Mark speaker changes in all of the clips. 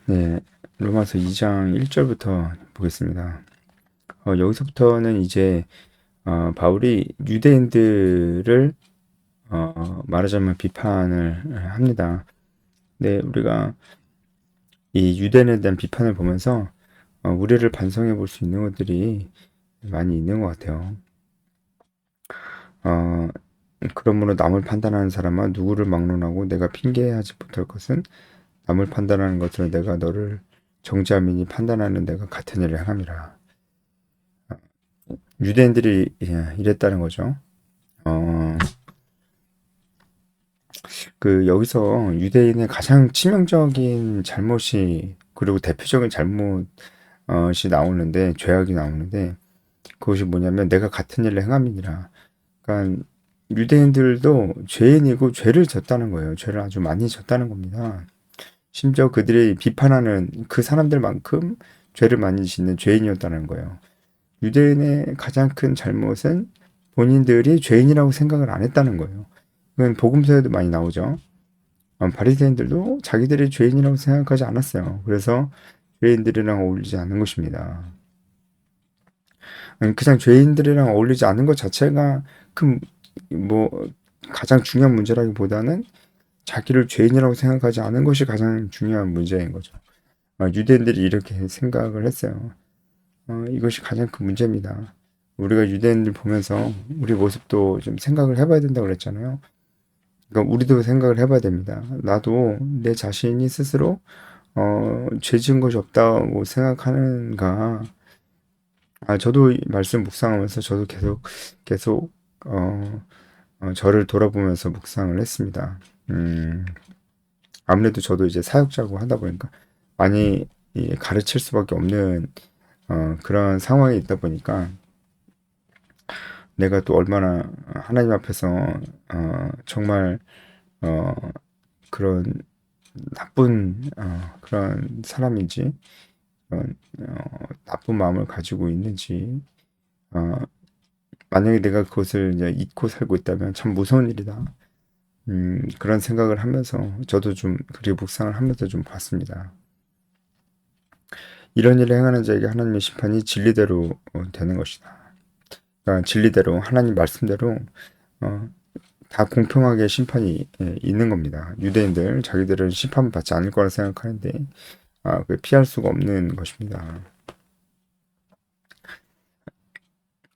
Speaker 1: 네, 로마서 2장 1절부터 보겠습니다. 여기서부터는 이제 바울이 유대인들을 말하자면 비판을 합니다. 네, 우리가 이 유대인에 대한 비판을 보면서 우리를 반성해 볼 수 있는 것들이 많이 있는 것 같아요. 어, 그러므로 남을 판단하는 사람아 누구를 막론하고 내가 핑계하지 못할 것은 남을 판단하는 것으로 내가 너를 정죄함이니 판단하는 내가 같은 일을 행함이라. 유대인들이 이랬다는 거죠. 어, 여기서 유대인의 가장 치명적인 잘못이 그리고 대표적인 잘못이 나오는데 죄악이 나오는데 그것이 뭐냐면 내가 같은 일을 행함이니라. 그러니까 유대인들도 죄인이고 죄를 졌다는 거예요. 죄를 아주 많이 졌다는 겁니다. 심지어 그들이 비판하는 그 사람들만큼 죄를 많이 짓는 죄인이었다는 거예요. 유대인의 가장 큰 잘못은 본인들이 죄인이라고 생각을 안 했다는 거예요. 이건 복음서에도 많이 나오죠. 바리새인들도 자기들이 죄인이라고 생각하지 않았어요. 그래서 죄인들이랑 어울리지 않는 것입니다. 그냥 죄인들이랑 어울리지 않는 것 자체가 큰, 뭐, 가장 중요한 문제라기보다는 자기를 죄인이라고 생각하지 않은 것이 가장 중요한 문제인 거죠. 유대인들이 이렇게 생각을 했어요. 이것이 가장 큰 문제입니다. 우리가 유대인들 보면서 우리 모습도 좀 생각을 해봐야 된다고 그랬잖아요. 그러니까 우리도 생각을 해봐야 됩니다. 나도 내 자신이 스스로 죄 지은 것이 없다고 생각하는가. 저도 이 말씀 묵상하면서 저도 계속 저를 돌아보면서 묵상을 했습니다. 아무래도 저도 이제 사역자고 하다 보니까 많이 가르칠 수밖에 없는 그런 상황에 있다 보니까 내가 또 얼마나 하나님 앞에서 정말 어, 그런 나쁜 그런 사람인지 그런 나쁜 마음을 가지고 있는지 어, 만약에 내가 그것을 이제 잊고 살고 있다면 참 무서운 일이다. 그런 생각을 하면서 저도 좀 그리고 묵상을 하면서 좀 봤습니다. 이런 일을 행하는 자에게 하나님의 심판이 진리대로 되는 것이다. 그러니까 진리대로 하나님 말씀대로 어, 다 공평하게 심판이 있는 겁니다. 유대인들 자기들은 심판받지 않을 거라 생각하는데 피할 수가 없는 것입니다.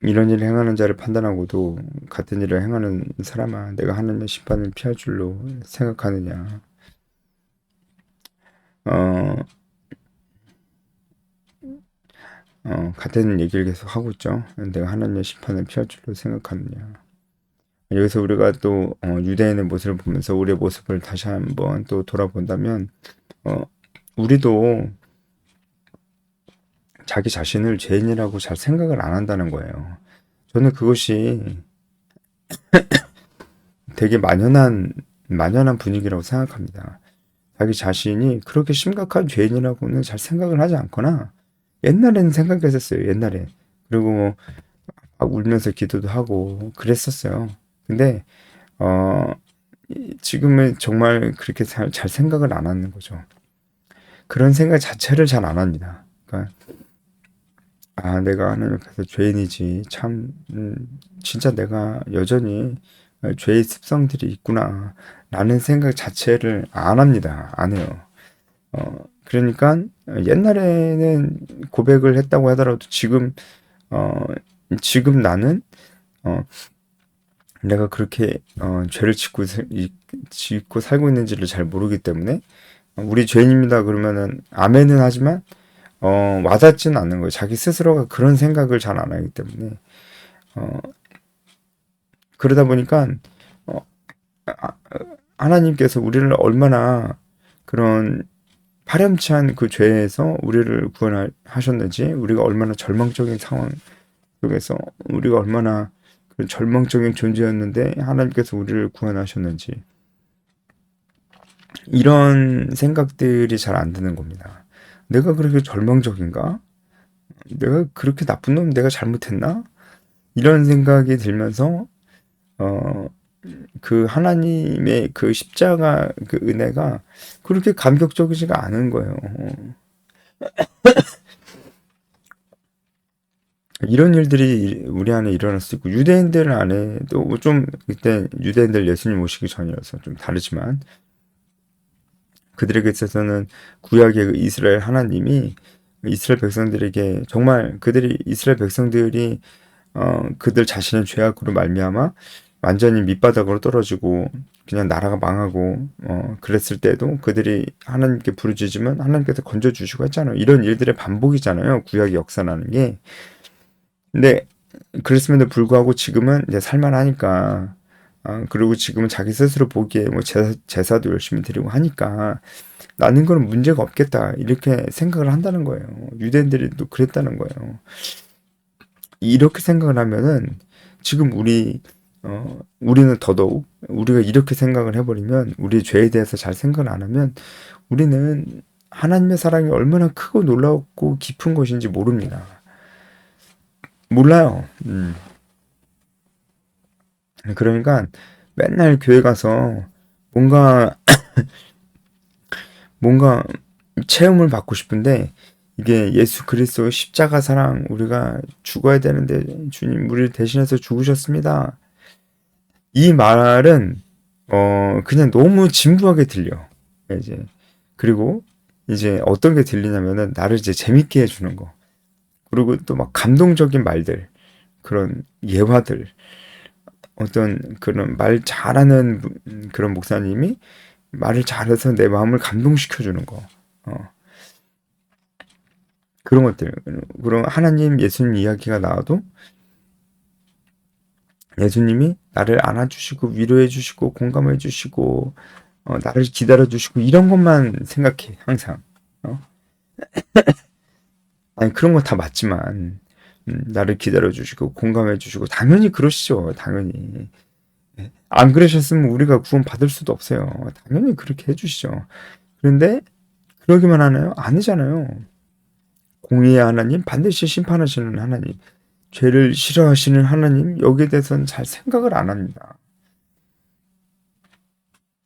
Speaker 1: 이런 일을 행하는 자를 판단하고도 같은 일을 행하는 사람아 내가 하나님의 심판을 피할 줄로 생각하느냐. 어, 같은 얘기를 계속 하고 있죠. 내가 하나님의 심판을 피할 줄로 생각하느냐. 여기서 우리가 또 유대인의 모습을 보면서 우리의 모습을 다시 한번 또 돌아본다면 어, 우리도 자기 자신을 죄인이라고 잘 생각을 안 한다는 거예요. 저는 그것이 되게 만연한 분위기라고 생각합니다. 자기 자신이 그렇게 심각한 죄인이라고는 잘 생각을 하지 않거나 옛날에는 생각했었어요. 옛날에. 그리고 뭐 막 울면서 기도도 하고 그랬었어요. 근데 어, 지금은 정말 그렇게 잘 생각을 안 하는 거죠. 그런 생각 자체를 잘 안 합니다. 그러니까 내가 하나님 앞에서 죄인이지. 참, 진짜 내가 여전히 죄의 습성들이 있구나. 라는 생각 자체를 안 합니다. 안 해요. 그러니까 옛날에는 고백을 했다고 하더라도 어, 지금 나는 어, 내가 그렇게 죄를 짓고 살고 있는지를 잘 모르기 때문에 우리 죄인입니다. 그러면은 아멘은 하지만 와닿지는 않는 거예요. 자기 스스로가 그런 생각을 잘 안 하기 때문에 어, 그러다 보니까 어, 아, 하나님께서 우리를 얼마나 그런 파렴치한 그 죄에서 우리를 구원하셨는지 우리가 얼마나 절망적인 상황 속에서 우리가 얼마나 그 절망적인 존재였는데 하나님께서 우리를 구원하셨는지 이런 생각들이 잘 안 드는 겁니다. 내가 그렇게 절망적인가? 내가 그렇게 나쁜 놈 내가 잘못했나? 이런 생각이 들면서 어, 그 하나님의 그 십자가 그 은혜가 그렇게 감격적이지가 않은 거예요. 이런 일들이 우리 안에 일어날 수 있고 유대인들 안에도 좀 그때 유대인들 예수님 오시기 전이라서 좀 다르지만 그들에게 있어서는 구약의 그 이스라엘 하나님이 이스라엘 백성들에게 정말 그들이 이스라엘 백성들이 그들 자신의 죄악으로 말미암아 완전히 밑바닥으로 떨어지고 그냥 나라가 망하고 그랬을 때도 그들이 하나님께 부르짖으면 하나님께서 건져주시고 했잖아요. 이런 일들의 반복이잖아요. 구약의 역사라는 게. 근데 그랬음에도 불구하고 지금은 이제 살만하니까 그리고 지금은 자기 스스로 보기에 뭐 제사도 열심히 드리고 하니까 나는 거는 문제가 없겠다 이렇게 생각을 한다는 거예요. 유대인들이 또 그랬다는 거예요. 이렇게 생각을 하면은 지금 우리는 더더욱 우리가 이렇게 생각을 해버리면 우리 죄에 대해서 잘 생각을 안 하면 우리는 하나님의 사랑이 얼마나 크고 놀랍고 깊은 것인지 모릅니다. 몰라요. 그러니까 맨날 교회 가서 뭔가 뭔가 체험을 받고 싶은데 이게 예수 그리스도의 십자가 사랑 우리가 죽어야 되는데 주님 우리를 대신해서 죽으셨습니다. 이 말은 그냥 너무 진부하게 들려. 이제 그리고 이제 어떤 게 들리냐면은 나를 이제 재밌게 해주는 거. 그리고 또 막 감동적인 말들, 그런 예화들, 어떤 그런 말 잘하는 그런 목사님이 말을 잘해서 내 마음을 감동시켜 주는 거. 그런 것들. 그런 하나님 예수님 이야기가 나와도 예수님이 나를 안아주시고 위로해주시고 공감해주시고 나를 기다려주시고 이런 것만 생각해 항상. 아니 그런 거 다 맞지만 나를 기다려주시고 공감해주시고 당연히 그러시죠. 당연히. 안 그러셨으면 우리가 구원 받을 수도 없어요. 당연히 그렇게 해주시죠. 그런데 그러기만 하나요? 아니잖아요. 공의의 하나님, 반드시 심판하시는 하나님, 죄를 싫어하시는 하나님, 여기에 대해서는 잘 생각을 안 합니다.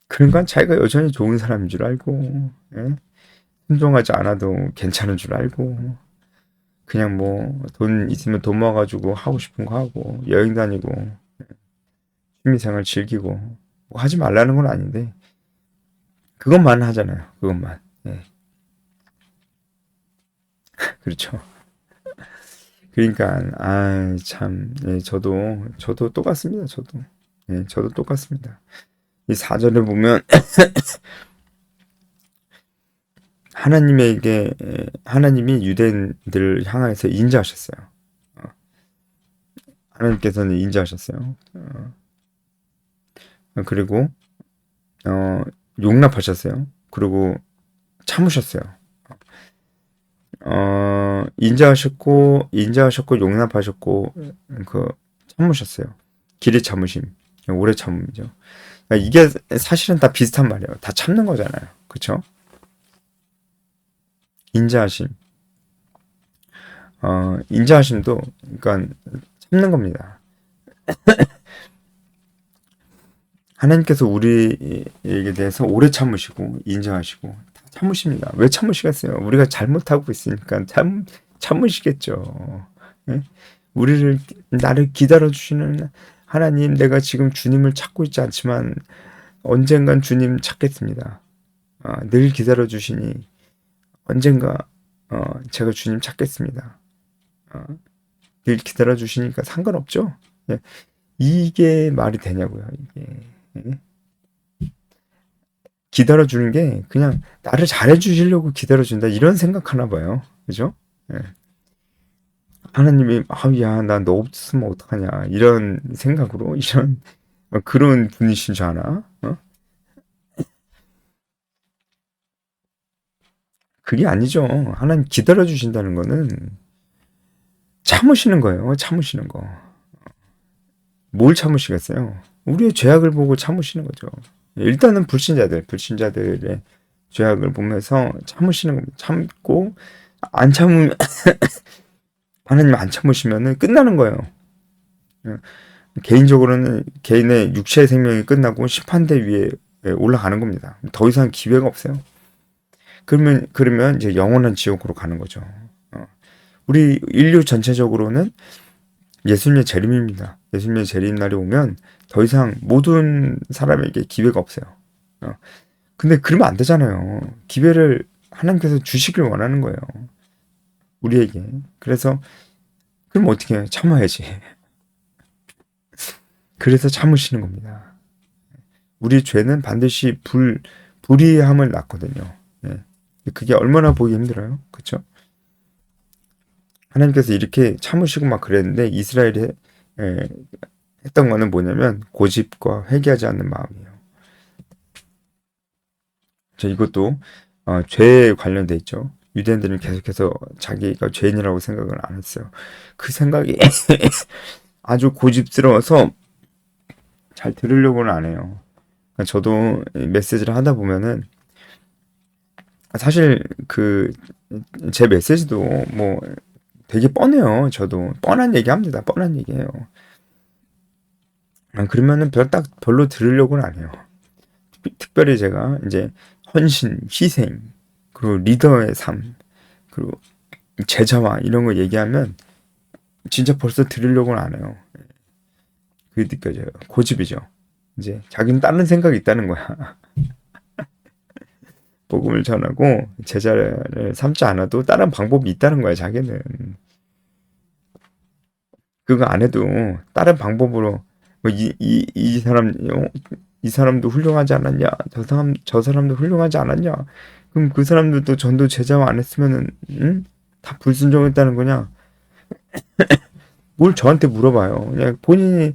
Speaker 1: 그러니까 자기가 여전히 좋은 사람인 줄 알고, 예? 순종하지 않아도 괜찮은 줄 알고, 그냥 뭐 돈 있으면 돈 모아가지고 하고 싶은 거 하고, 여행 다니고, 취미생활 즐기고, 뭐 하지 말라는 건 아닌데, 그것만 하잖아요. 그것만. 예. 그렇죠. 그러니까 참, 예, 저도 똑같습니다. 저도 똑같습니다. 이 4절에 보면 하나님이 유대인들을 향해서 인자하셨어요. 하나님께서는 인자하셨어요. 그리고 용납하셨어요. 그리고 참으셨어요. 인자하셨고 용납하셨고 그 참으셨어요. 길의 참으심, 오래 참음이죠. 그러니까 이게 사실은 다 비슷한 말이에요. 다 참는 거잖아요. 그렇죠? 인자하심, 인자하심도 그러니까 참는 겁니다. 하나님께서 우리에게 대해서 오래 참으시고 인자하시고 다 참으십니다. 왜 참으시겠어요? 우리가 잘못하고 있으니까 참으시겠죠. 예? 나를 기다려 주시는 하나님, 내가 지금 주님을 찾고 있지 않지만 언젠간 주님 찾겠습니다. 늘 기다려 주시니 언젠가 제가 주님 찾겠습니다. 늘 기다려 주시니까 상관없죠. 예. 이게 말이 되냐고요. 이게 기다려 주는 게 그냥 나를 잘해 주시려고 기다려 준다 이런 생각하나 봐요. 그죠? 예. 하나님이 야, 나 너 없으면 어떡하냐 이런 생각으로 이런 그런 분이신 줄 아나? 그게 아니죠. 하나님 기다려 주신다는 거는 참으시는 거예요. 참으시는 거. 뭘 참으시겠어요? 우리의 죄악을 보고 참으시는 거죠. 일단은 불신자들의 죄악을 보면서 참으시는 겁니다. 참고 안 참으면 하나님 안 참으시면은 끝나는 거예요. 개인적으로는 개인의 육체의 생명이 끝나고 심판대 위에 올라가는 겁니다. 더 이상 기회가 없어요. 그러면 이제 영원한 지옥으로 가는 거죠. 우리 인류 전체적으로는 예수님의 재림입니다. 예수님의 재림 날이 오면 더 이상 모든 사람에게 기회가 없어요. 근데 그러면 안 되잖아요. 기회를 하나님께서 주시길 원하는 거예요. 우리에게. 그래서 그럼 어떻게 해요? 참아야지. 그래서 참으시는 겁니다. 우리 죄는 반드시 불의함을 낳거든요. 예. 그게 얼마나 보기 힘들어요. 그렇죠? 하나님께서 이렇게 참으시고 막 그랬는데 이스라엘이 했던 거는 뭐냐면 고집과 회개하지 않는 마음이에요. 이것도 죄에 관련돼 있죠. 유대인들은 계속해서 자기가 죄인이라고 생각을 안 했어요. 그 생각이 아주 고집스러워서 잘 들으려고는 안 해요. 그러니까 저도 메시지를 하다 보면은 사실 그 제 메시지도 뭐 되게 뻔해요. 저도 뻔한 얘기 합니다. 뻔한 얘기해요. 그러면은 별로 들으려고는 안 해요. 특별히 제가 이제 헌신, 희생, 그리고 리더의 삶, 그리고 제자와 이런 거 얘기하면 진짜 벌써 들으려고는 안 해요. 그게 느껴져요. 고집이죠. 이제 자기는 다른 생각이 있다는 거야. 복음을 전하고 제자를 삼지 않아도 다른 방법이 있다는 거야, 자기는. 그거 안 해도 다른 방법으로 뭐 이 사람 이 사람도 훌륭하지 않았냐? 저 사람도 훌륭하지 않았냐? 그럼 그 사람들도 전도 제자화 안 했으면은 다 불순종했다는 거냐? 뭘 저한테 물어봐요. 그냥 본인이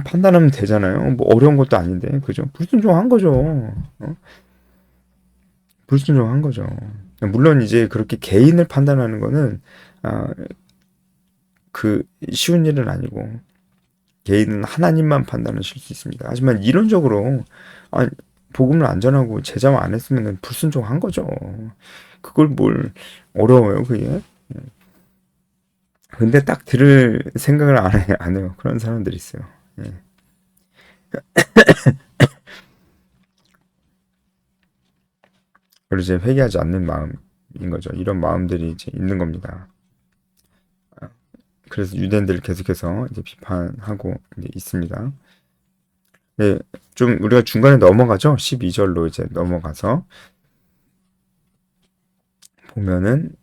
Speaker 1: 판단하면 되잖아요. 뭐 어려운 것도 아닌데, 그죠? 불순종한 거죠. 불순종한 거죠. 물론 이제 그렇게 개인을 판단하는 거는 아, 그 쉬운 일은 아니고 개인은 하나님만 판단하실 수 있습니다. 하지만 이론적으로 아, 복음을 안 전하고 제자화 안 했으면 불순종한 거죠. 그걸 뭘 어려워요, 그게. 근데 딱 들을 생각을 안 해요. 그런 사람들이 있어요. 예. 그리고 이제 회개하지 않는 마음인 거죠. 이런 마음들이 이제 있는 겁니다. 그래서 유대인들을 계속해서 이제 비판하고 이제 있습니다. 네, 좀 우리가 중간에 넘어가죠. 12절로 이제 넘어가서 보면은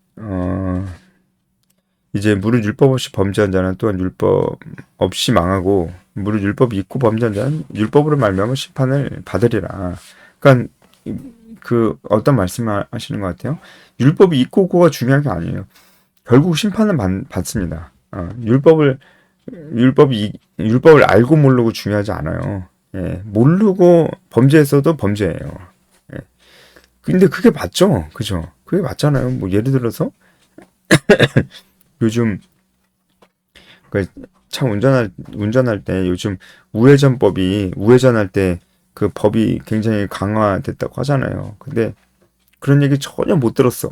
Speaker 1: 이제 무릇 율법 없이 범죄한 자는 또한 율법 없이 망하고 무릇 율법이 있고 범죄한 자는 율법으로 말미암아 심판을 받으리라. 그러니까 그 어떤 말씀을 하시는 것 같아요. 율법이 있고 없고가 중요한 게 아니에요. 결국 심판은 받습니다. 율법을 알고 모르고 중요하지 않아요. 예, 모르고 범죄했어도 범죄예요. 예. 근데 그게 맞죠? 그죠? 그게 맞잖아요. 뭐 예를 들어서 요즘 그 차 운전할 때 요즘 우회전할 때 그 법이 굉장히 강화됐다고 하잖아요. 근데 그런 얘기 전혀 못 들었어.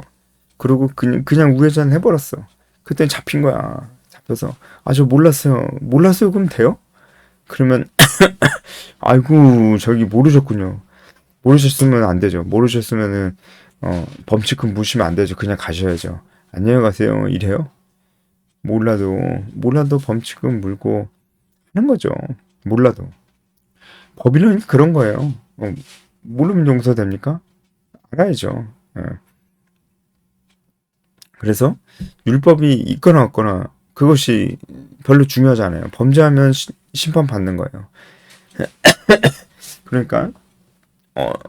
Speaker 1: 그리고 그냥 우회전 해버렸어. 그때 잡힌 거야. 잡혀서 저 몰랐어요. 그럼 돼요? 그러면 아이고 저기 모르셨군요. 모르셨으면 안 되죠. 모르셨으면은 범칙금 무시면 안 되죠. 그냥 가셔야죠. 안녕히 가세요. 이래요? 몰라도 범칙금 물고 하는 거죠. 몰라도 법이라는 게 그런 거예요. 모르면 용서됩니까? 알아야죠. 예. 그래서 율법이 있거나 없거나 그것이 별로 중요하지 않아요. 범죄하면 심판 받는 거예요. 그러니까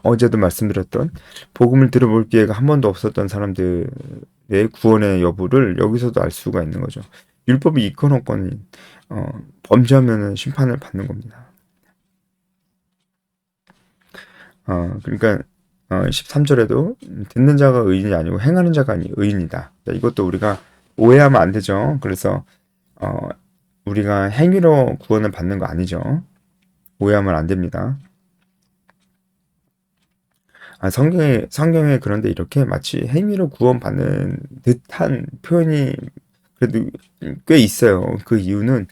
Speaker 1: 어제도 말씀드렸던 복음을 들어볼 기회가 한 번도 없었던 사람들의 구원의 여부를 여기서도 알 수가 있는 거죠. 율법이 있건 없건 범죄하면 심판을 받는 겁니다. 그러니까 13절에도 듣는 자가 의인이 아니고 행하는 자가 의인이다. 이것도 우리가 오해하면 안 되죠. 그래서 우리가 행위로 구원을 받는 거 아니죠. 오해하면 안 됩니다. 성경에 그런데 이렇게 마치 행위로 구원받는 듯한 표현이 그래도 꽤 있어요. 그 이유는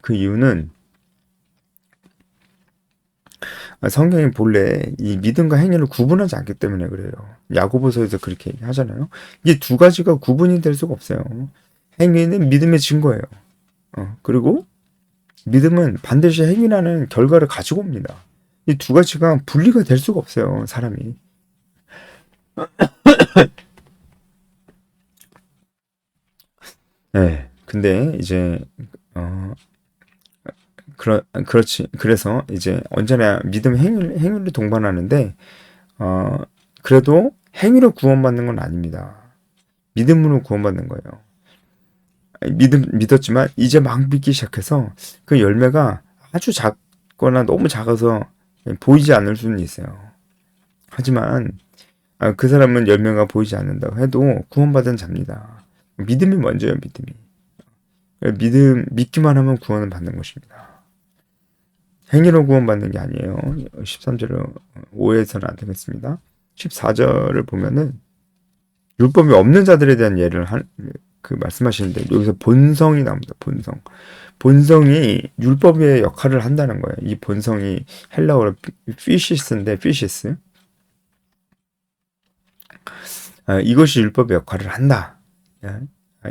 Speaker 1: 그 이유는 성경이 본래 이 믿음과 행위를 구분하지 않기 때문에 그래요. 야고보서에서 그렇게 얘기하잖아요. 이 두 가지가 구분이 될 수가 없어요. 행위는 믿음의 증거예요. 그리고 믿음은 반드시 행위라는 결과를 가지고 옵니다. 이 두 가지가 분리가 될 수가 없어요, 사람이. 네. 근데 이제 그렇지. 그래서 이제 언제나 믿음 행위를 동반하는데 그래도 행위로 구원받는 건 아닙니다. 믿음으로 구원받는 거예요. 믿었지만 이제 막 믿기 시작해서 그 열매가 아주 작거나 너무 작아서 보이지 않을 수는 있어요. 하지만 그 사람은 열매가 보이지 않는다고 해도 구원받은 자입니다. 믿음이 먼저예요, 믿음이. 믿기만 하면 구원을 받는 것입니다. 행위로 구원받는 게 아니에요. 13절을 오해해서는 안 되겠습니다. 14절을 보면은 율법이 없는 자들에 대한 예를 말씀하시는데 여기서 본성이 나옵니다. 본성이 율법의 역할을 한다는 거예요. 이 본성이 헬라어로 피시스인데 피시스. 이것이 율법의 역할을 한다.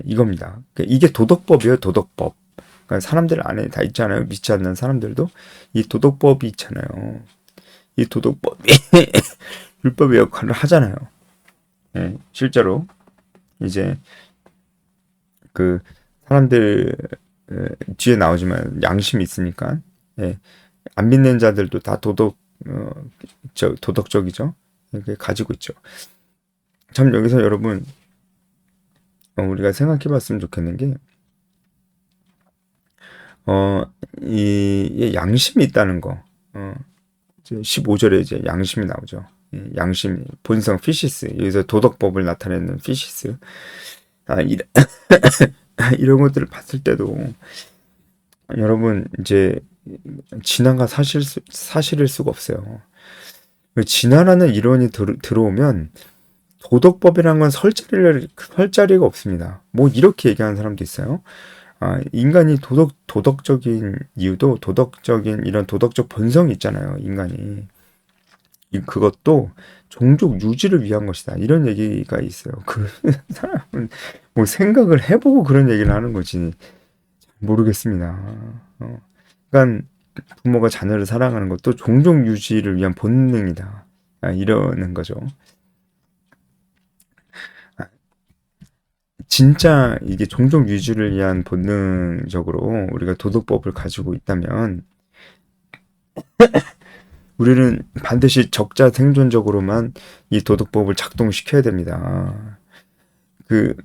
Speaker 1: 이겁니다. 이게 도덕법이에요. 도덕법. 그러니까 사람들 안에 다 있잖아요. 믿지 않는 사람들도 이 도덕법이 있잖아요. 이 도덕법이 율법의 역할을 하잖아요. 실제로 이제 그 사람들 뒤에 나오지만 양심이 있으니까 안 믿는 자들도 다 도덕적이죠. 이렇게 가지고 있죠. 참 여기서 여러분 우리가 생각해봤으면 좋겠는 게 이 양심이 있다는 거. 15절에 이제 양심이 나오죠. 양심, 본성, 피시스. 여기서 도덕법을 나타내는 피시스. 이런 것들을 봤을 때도 여러분 이제 진화가 사실일 수가 없어요. 진화라는 이론이 들어오면 도덕법이라는 건 설 자리가 없습니다. 뭐 이렇게 얘기하는 사람도 있어요. 인간이 도덕적인 이유도 도덕적인 이런 도덕적 본성이 있잖아요. 인간이. 그것도 종족 유지를 위한 것이다. 이런 얘기가 있어요. 그 사람은 뭐 생각을 해보고 그런 얘기를 하는 거지. 모르겠습니다. 그러니까 부모가 자녀를 사랑하는 것도 종족 유지를 위한 본능이다. 이러는 거죠. 진짜 이게 종족 유지를 위한 본능적으로 우리가 도덕법을 가지고 있다면 우리는 반드시 적자 생존적으로만 이 도덕법을 작동시켜야 됩니다. 그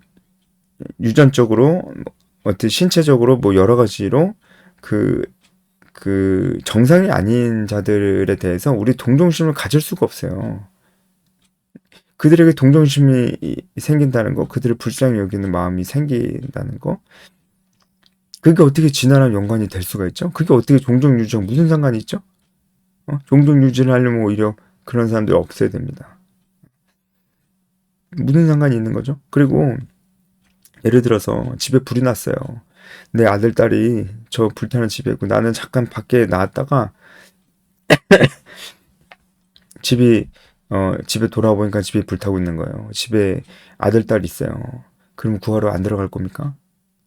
Speaker 1: 유전적으로 어떻게 신체적으로 뭐 여러 가지로 그 정상이 아닌 자들에 대해서 우리 동정심을 가질 수가 없어요. 그들에게 동정심이 생긴다는 거, 그들을 불쌍히 여기는 마음이 생긴다는 거, 그게 어떻게 진화랑 연관이 될 수가 있죠? 그게 어떻게 종족 유지랑 무슨 상관이 있죠? 종족 유지를 하려면 오히려 그런 사람들이 없애야 됩니다. 무슨 상관이 있는 거죠? 그리고 예를 들어서 집에 불이 났어요. 내 아들, 딸이 저 불타는 집에 있고 나는 잠깐 밖에 나왔다가 집에 돌아오니까 집에 불타고 있는 거예요. 집에 아들, 딸 있어요. 그럼 구하러 안 들어갈 겁니까?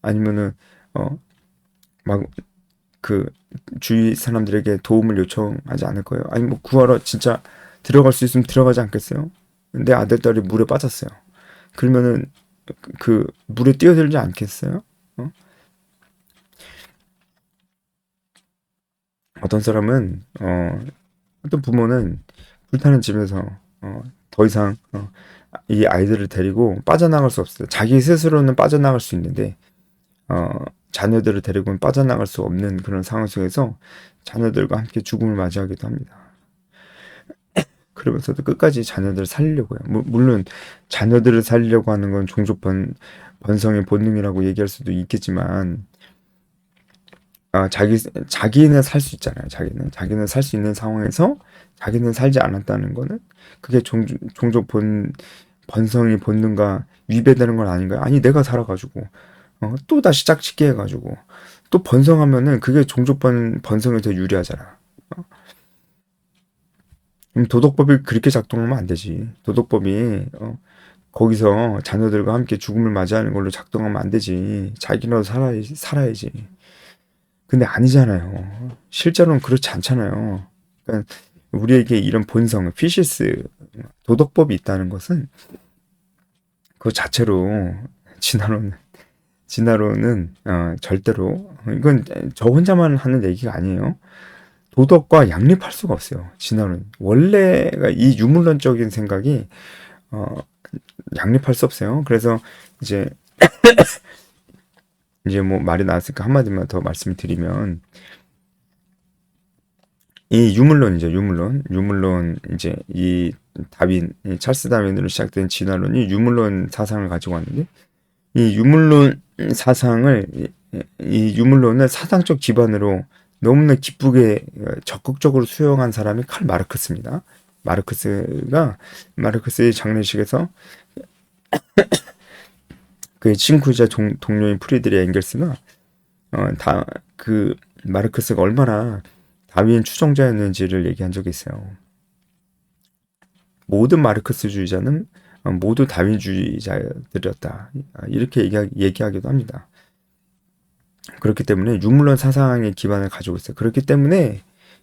Speaker 1: 아니면은 막 그 주위 사람들에게 도움을 요청하지 않을 거예요. 아니 뭐 구하러 진짜 들어갈 수 있으면 들어가지 않겠어요? 내 아들, 딸이 물에 빠졌어요. 그러면은 그 물에 뛰어들지 않겠어요? 어떤 사람은 어떤 부모는 불타는 집에서 더 이상 이 아이들을 데리고 빠져나갈 수 없어요. 자기 스스로는 빠져나갈 수 있는데 자녀들을 데리고는 빠져나갈 수 없는 그런 상황 속에서 자녀들과 함께 죽음을 맞이하기도 합니다. 그러면서도 끝까지 자녀들을 살리려고 해요. 물론 자녀들을 살리려고 하는 건 종족 번성의 본능이라고 얘기할 수도 있겠지만 자기는 살 수 있잖아요. 자기는 살 수 있는 상황에서 자기는 살지 않았다는 거는 그게 종족 번성의 본능과 위배되는 건 아닌가요? 아니 내가 살아가지고 또 다시 짝짓기 해가지고 또 번성하면은 그게 종족 번성에 더 유리하잖아. 그럼 도덕법이 그렇게 작동하면 안 되지. 도덕법이 거기서 자녀들과 함께 죽음을 맞이하는 걸로 작동하면 안 되지. 자기라도 살아야지. 근데 아니잖아요. 실제로는 그렇지 않잖아요. 그러니까 우리에게 이런 본성, 피시스, 도덕법이 있다는 것은 그 자체로 진화론은 절대로 이건 저 혼자만 하는 얘기가 아니에요. 도덕과 양립할 수가 없어요. 진화론 원래가 이 유물론적인 생각이 어, 양립할 수 없어요. 그래서 이제 뭐 말이 나왔으니까 한마디만 더 말씀을 드리면 이 유물론이죠. 유물론 이제 이 이 찰스 다윈으로 시작된 진화론이 유물론 사상을 가지고 왔는데 이 유물론 사상을 이 유물론을 사상적 기반으로 너무나 기쁘게 적극적으로 수용한 사람이 칼 마르크스입니다. 마르크스의 장례식에서 그의 친구이자 동료인 프리드리 엥겔스가 다 그 마르크스가 얼마나 다윈 추종자였는지를 얘기한 적이 있어요. 모든 마르크스주의자는 모두 다윈주의자들이었다. 이렇게 얘기하기도 합니다. 그렇기 때문에 유물론 사상의 기반을 가지고 있어요. 그렇기 때문에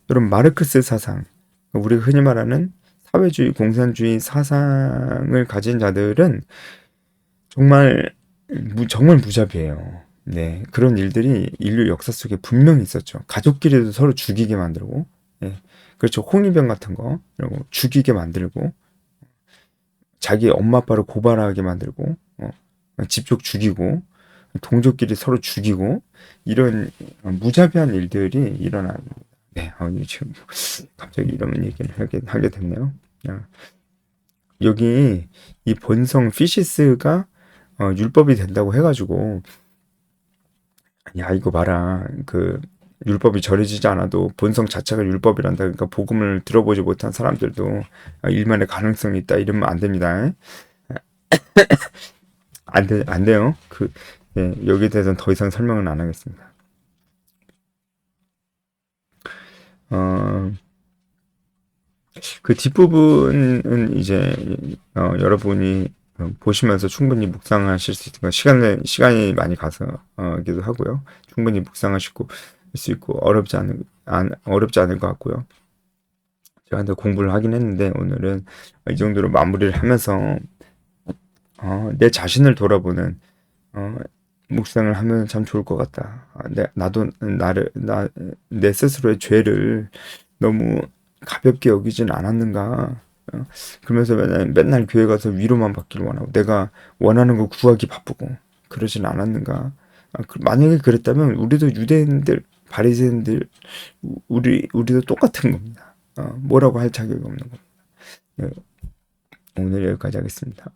Speaker 1: 여러분 마르크스 사상, 우리가 흔히 말하는 사회주의, 공산주의 사상을 가진 자들은 정말 무자비해요. 네, 그런 일들이 인류 역사 속에 분명히 있었죠. 가족끼리도 서로 죽이게 만들고, 예, 그렇죠. 홍위병 같은 거, 그리고 죽이게 만들고, 자기 엄마 아빠를 고발하게 만들고, 집족 죽이고, 동족끼리 서로 죽이고, 이런 무자비한 일들이 일어납니다. 네, 지금 갑자기 이런 얘기를 하게 됐네요. 여기 이 본성 피시스가 율법이 된다고 해가지고 야 이거 봐라 그 율법이 절여지지 않아도 본성 자체가 율법이란다. 그러니까 복음을 들어보지 못한 사람들도 일만의 가능성이 있다 이러면 안 됩니다. 안 돼요. 예, 여기에 대해서는 더 이상 설명은 안 하겠습니다. 그 뒷부분은 이제 여러분이 보시면서 충분히 묵상하실 수 있는 시간이 많이 가서기도 하고요. 충분히 묵상하시고 수 있고 어렵지 않을 것 같고요. 제가 근데 공부를 하긴 했는데 오늘은 이 정도로 마무리를 하면서 내 자신을 돌아보는 묵상을 하면 참 좋을 것 같다. 나도 내 스스로의 죄를 너무 가볍게 여기진 않았는가. 그러면서 맨날 교회 가서 위로만 받기를 원하고 내가 원하는 거 구하기 바쁘고 그러진 않았는가. 만약에 그랬다면 우리도 유대인들, 바리새인들 우리도 똑같은 겁니다. 뭐라고 할 자격이 없는 겁니다. 네, 오늘 여기까지 하겠습니다.